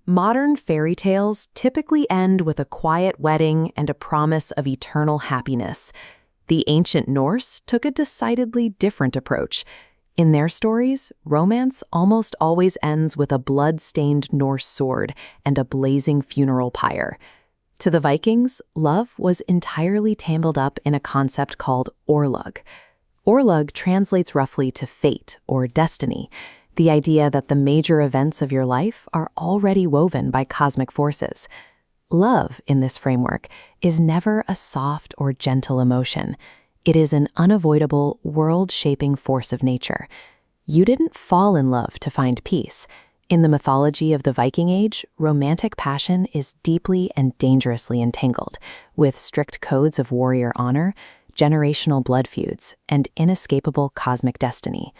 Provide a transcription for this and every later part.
Modern fairy tales typically end with a quiet wedding and a promise of eternal happiness. The ancient Norse took a decidedly different approach. In their stories, romance almost always ends with a blood-stained Norse sword and a blazing funeral pyre. To the Vikings, love was entirely tangled up in a concept called orlog. Orlog translates roughly to fate or destiny, the idea that the major events of your life are already woven by cosmic forces. Love, in this framework, is never a soft or gentle emotion. It is an unavoidable, world-shaping force of nature. You didn't fall in love to find peace. In the mythology of the Viking Age, romantic passion is deeply and dangerously entangled, with strict codes of warrior honor, generational blood feuds, and inescapable cosmic destiny.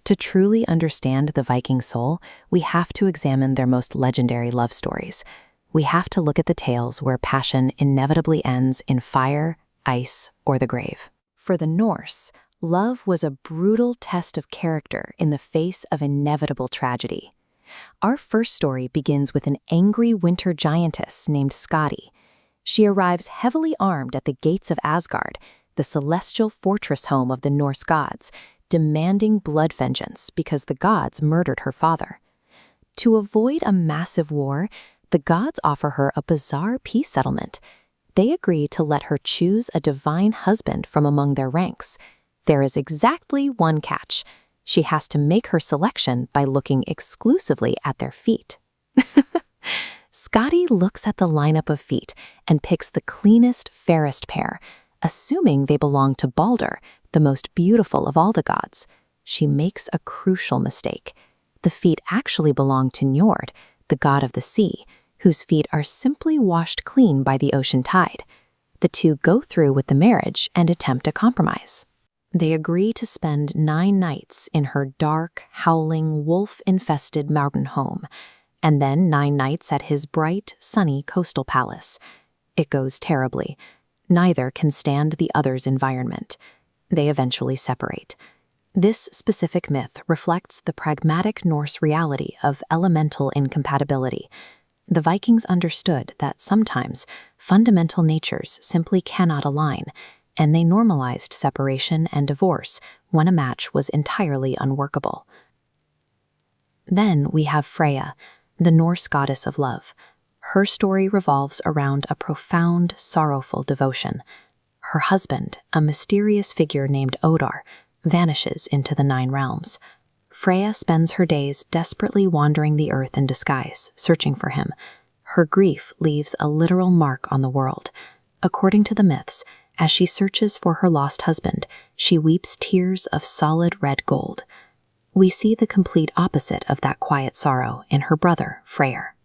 To truly understand the Viking soul, we have to examine their most legendary love stories. We have to look at the tales where passion inevitably ends in fire, ice, or the grave. For the Norse, love was a brutal test of character in the face of inevitable tragedy. Our first story begins with an angry winter giantess named Skadi. She arrives heavily armed at the gates of Asgard, the celestial fortress home of the Norse gods, demanding blood vengeance because the gods murdered her father. To avoid a massive war, the gods offer her a bizarre peace settlement. They agree to let her choose a divine husband from among their ranks. There is exactly one catch. She has to make her selection by looking exclusively at their feet. Skadi looks at the lineup of feet and picks the cleanest, fairest pair, assuming they belong to Balder, the most beautiful of all the gods. She makes a crucial mistake. The feet actually belong to Njord, the god of the sea, whose feet are simply washed clean by the ocean tide. The two go through with the marriage and attempt a compromise. They agree to spend 9 nights in her dark, howling, wolf-infested mountain home, and then 9 nights at his bright, sunny coastal palace. It goes terribly. Neither can stand the other's environment. They eventually separate. This specific myth reflects the pragmatic Norse reality of elemental incompatibility. The Vikings understood that sometimes fundamental natures simply cannot align, and they normalized separation and divorce when a match was entirely unworkable. Then we have Freyja, the Norse goddess of love. Her story revolves around a profound, sorrowful devotion. Her husband, a mysterious figure named Odar, vanishes into the 9 realms. Freyja spends her days desperately wandering the earth in disguise, searching for him. Her grief leaves a literal mark on the world. According to the myths, as she searches for her lost husband, she weeps tears of solid red gold. We see the complete opposite of that quiet sorrow in her brother, Freyr.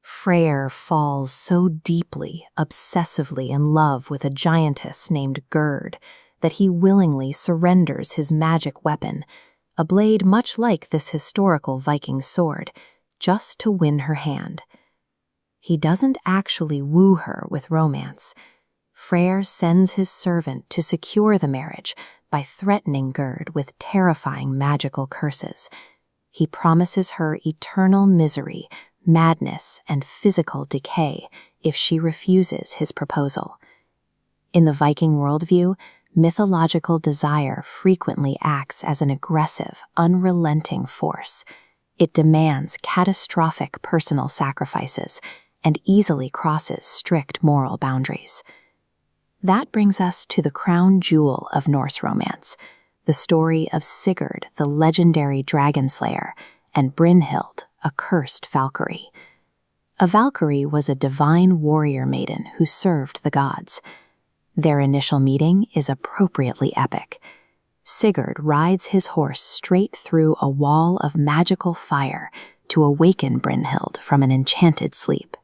Freyr falls so deeply, obsessively in love with a giantess named Gerd that he willingly surrenders his magic weapon, a blade much like this historical Viking sword, just to win her hand. He doesn't actually woo her with romance. Freyr sends his servant to secure the marriage by threatening Gerd with terrifying magical curses. He promises her eternal misery, madness, and physical decay if she refuses his proposal. In the Viking worldview, mythological desire frequently acts as an aggressive, unrelenting force. It demands catastrophic personal sacrifices and easily crosses strict moral boundaries. That brings us to the crown jewel of Norse romance, the story of Sigurd, the legendary dragon slayer, and Brynhild, a cursed Valkyrie. A Valkyrie was a divine warrior maiden who served the gods. Their initial meeting is appropriately epic. Sigurd rides his horse straight through a wall of magical fire to awaken Brynhild from an enchanted sleep.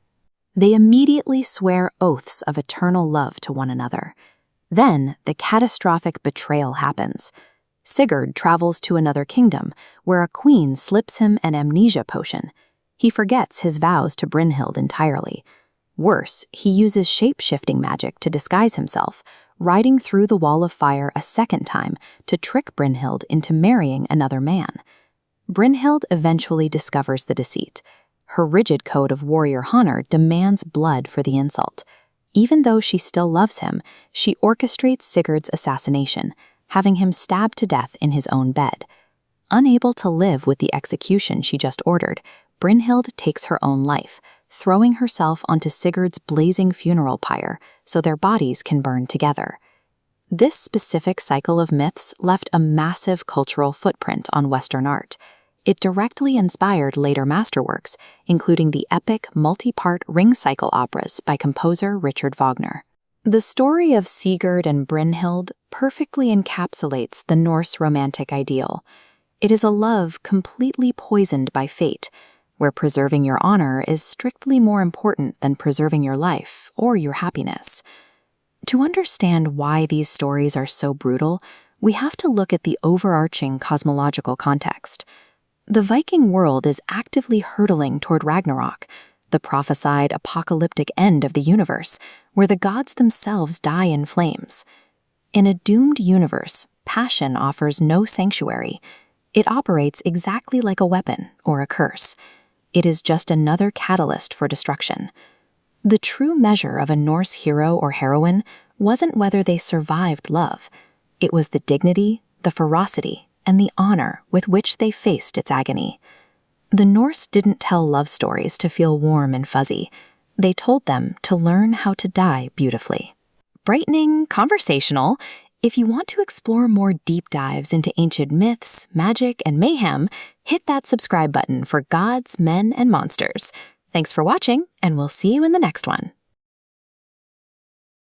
They immediately swear oaths of eternal love to one another. Then, the catastrophic betrayal happens. Sigurd travels to another kingdom, where a queen slips him an amnesia potion. He forgets his vows to Brynhild entirely. Worse, he uses shape-shifting magic to disguise himself, riding through the wall of fire a second time to trick Brynhild into marrying another man. Brynhild eventually discovers the deceit. Her rigid code of warrior honor demands blood for the insult. Even though she still loves him, she orchestrates Sigurd's assassination, having him stabbed to death in his own bed. Unable to live with the execution she just ordered, Brynhild takes her own life, throwing herself onto Sigurd's blazing funeral pyre so their bodies can burn together. This specific cycle of myths left a massive cultural footprint on Western art. It directly inspired later masterworks, including the epic multi-part ring cycle operas by composer Richard Wagner. The story of Sigurd and Brynhild perfectly encapsulates the Norse romantic ideal. It is a love completely poisoned by fate, where preserving your honor is strictly more important than preserving your life or your happiness. To understand why these stories are so brutal, we have to look at the overarching cosmological context. The Viking world is actively hurtling toward Ragnarok, the prophesied apocalyptic end of the universe, where the gods themselves die in flames. In a doomed universe, passion offers no sanctuary. It operates exactly like a weapon or a curse. It is just another catalyst for destruction. The true measure of a Norse hero or heroine wasn't whether they survived love. It was the dignity, the ferocity, and the honor with which they faced its agony. The Norse didn't tell love stories to feel warm and fuzzy. They told them to learn how to die beautifully. Brightening, conversational. If you want to explore more deep dives into ancient myths, magic, and mayhem, hit that subscribe button for gods, men, and monsters. Thanks for watching, and we'll see you in the next one.